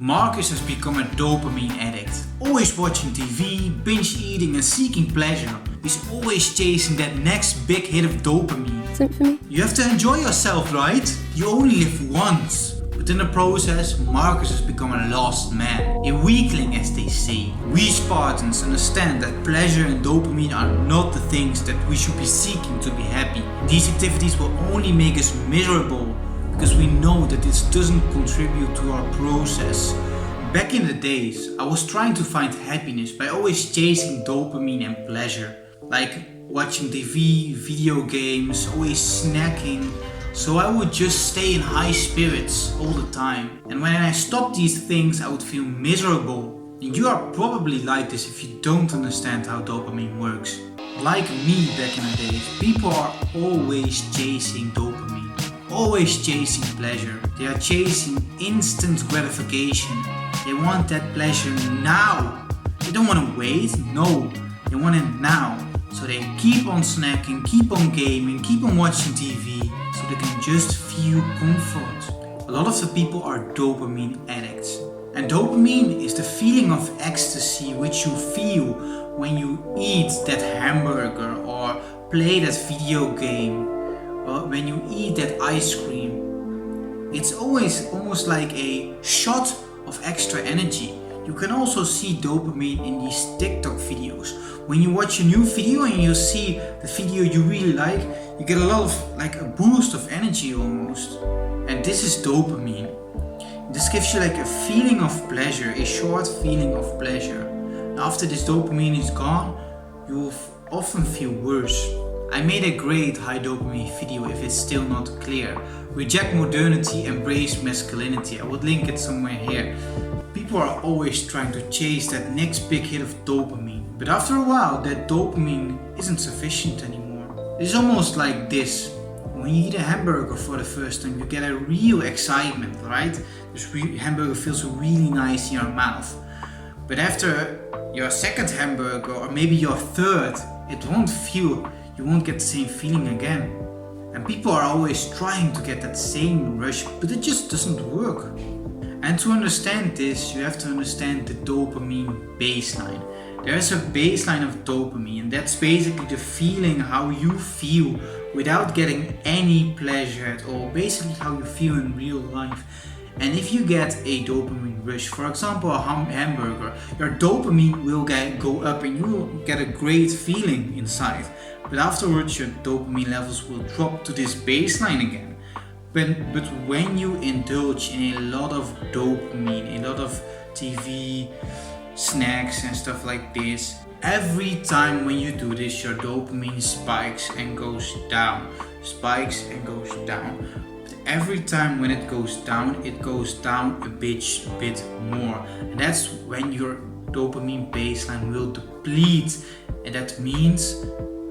Marcus has become a dopamine addict, always watching TV, binge eating and seeking pleasure. He's always chasing that next big hit of dopamine. Isn't for me. You have to enjoy yourself, right? You only live once. But in the process, Marcus has become a lost man, a weakling as they say. We Spartans understand that pleasure and dopamine are not the things that we should be seeking to be happy. These activities will only make us miserable because we know that this doesn't contribute to our process. Back in the days, I was trying to find happiness by always chasing dopamine and pleasure, like watching TV, video games, always snacking. So I would just stay in high spirits all the time. And when I stopped these things, I would feel miserable. And you are probably like this if you don't understand how dopamine works. Like me back in the days, people are always chasing dopamine, always chasing pleasure. They are chasing instant gratification. They want that pleasure now. They don't want to wait, no, they want it now. So they keep on snacking, keep on gaming, keep on watching TV, so they can just feel comfort. A lot of the people are dopamine addicts. And dopamine is the feeling of ecstasy which you feel when you eat that hamburger or play that video game or when you eat that ice cream. It's always almost like a shot of extra energy. You can also see dopamine in these TikTok videos. When you watch a new video and you see the video you really like, you get a lot of like a boost of energy almost. And this is dopamine. This gives you like a feeling of pleasure, a short feeling of pleasure. After this dopamine is gone, you will often feel worse. I made a great high dopamine video if it's still not clear. Reject modernity, embrace masculinity. I would link it somewhere here. People are always trying to chase that next big hit of dopamine. But after a while, that dopamine isn't sufficient anymore. It's almost like this. When you eat a hamburger for the first time, you get a real excitement, right? This hamburger feels really nice in your mouth. But after your second hamburger, or maybe your third, you won't get the same feeling again. And people are always trying to get that same rush, but it just doesn't work. And to understand this, you have to understand the dopamine baseline. There is a baseline of dopamine, and that's basically the feeling how you feel without getting any pleasure at all. Basically how you feel in real life. And if you get a dopamine rush, for example a hamburger, your dopamine will go up and you will get a great feeling inside. But afterwards your dopamine levels will drop to this baseline again. But when you indulge in a lot of dopamine, a lot of TV, snacks and stuff like this, every time when you do this your dopamine spikes and goes down, spikes and goes down. But every time when it goes down a bit more. And that's when your dopamine baseline will deplete, and that means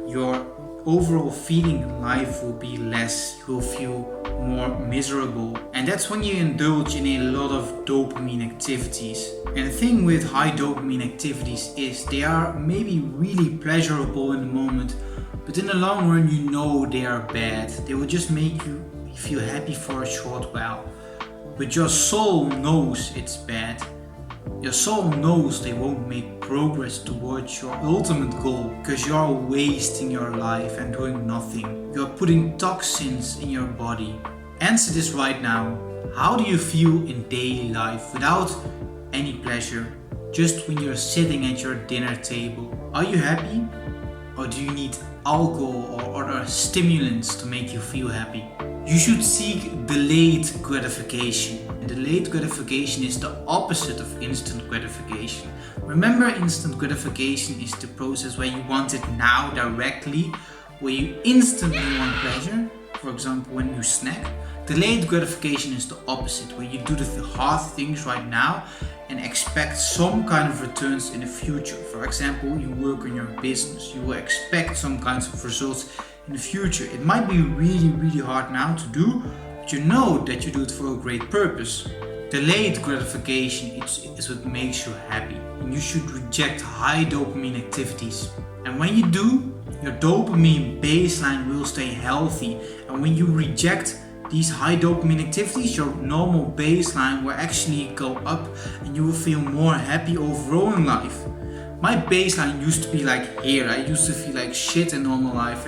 your overall feeling in life will be less. You will feel more miserable, and that's when you indulge in a lot of dopamine activities. And the thing with high dopamine activities is they are maybe really pleasurable in the moment, but in the long run you know they are bad. They will just make you feel happy for a short while, but your soul knows it's bad. Your soul knows they won't make progress towards your ultimate goal, because you are wasting your life and doing nothing. You are putting toxins in your body. Answer this right now. How do you feel in daily life without any pleasure? Just when you're sitting at your dinner table. Are you happy? Or do you need alcohol or other stimulants to make you feel happy? You should seek delayed gratification. And delayed gratification is the opposite of instant gratification. Remember, instant gratification is the process where you want it now directly, where you instantly want pleasure, for example when you snack. Delayed gratification is the opposite, where you do the hard things right now and expect some kind of returns in the future. For example, you work on your business, you will expect some kinds of results in the future. It might be really hard now to do, but you know that you do it for a great purpose. Delayed gratification is what makes you happy. And you should reject high dopamine activities. And when you do, your dopamine baseline will stay healthy. And when you reject these high dopamine activities, your normal baseline will actually go up and you will feel more happy overall in life. My baseline used to be like here. I used to feel like shit in normal life.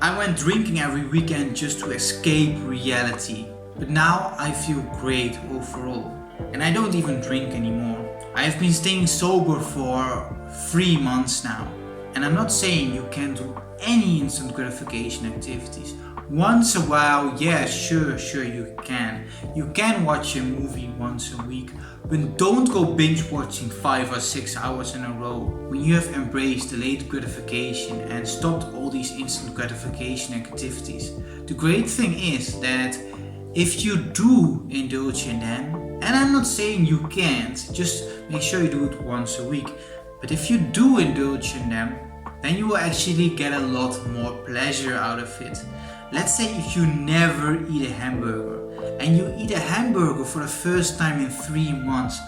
I went drinking every weekend just to escape reality. But now I feel great overall. And I don't even drink anymore. I have been staying sober for 3 months now. And I'm not saying you can't do any instant gratification activities. Once a while, yeah, sure you can. You can watch a movie once a week, but don't go binge watching 5 or 6 hours in a row. When you have embraced delayed gratification and stopped all these instant gratification activities. The great thing is that if you do indulge in them, and I'm not saying you can't, just make sure you do it once a week. But if you do indulge in them, then you will actually get a lot more pleasure out of it. Let's say if you never eat a hamburger and you eat a hamburger for the first time in 3 months,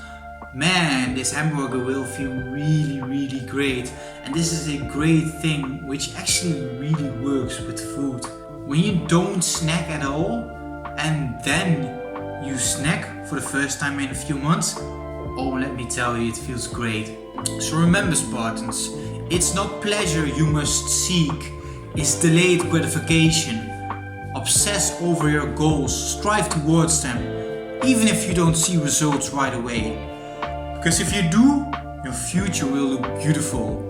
man, this hamburger will feel really great. And this is a great thing which actually really works with food. When you don't snack at all and then you snack for the first time in a few months, oh, let me tell you, it feels great. So remember, Spartans, it's not pleasure you must seek, it's delayed gratification. Obsess over your goals, strive towards them, even if you don't see results right away. Because if you do, your future will look beautiful.